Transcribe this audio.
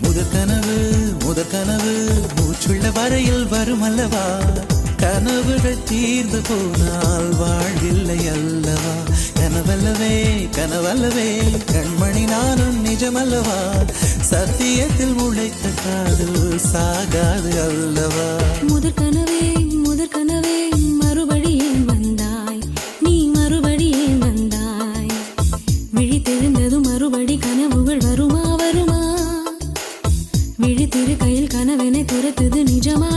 முதற்கனவு மூச்சுள்ள வரையில் வரும் அல்லவா, கனவுகள் தீர்ந்து போனால் வாழ்வில்லை அல்லவா. கனவல்லவே கண்மணி நானும் நிஜமல்லவா, சத்தியத்தில் உழைத்த காதல் சாகாது அல்லவா. முதற்கனவே மறுபடியும் வந்தாய், நீ மறுபடியும் வந்தாய். விழி தெரிந்ததும் மறுபடி கனவுகள் வருமா, விழி திரு கையில் கனவெனை துரத்துது நிஜமா.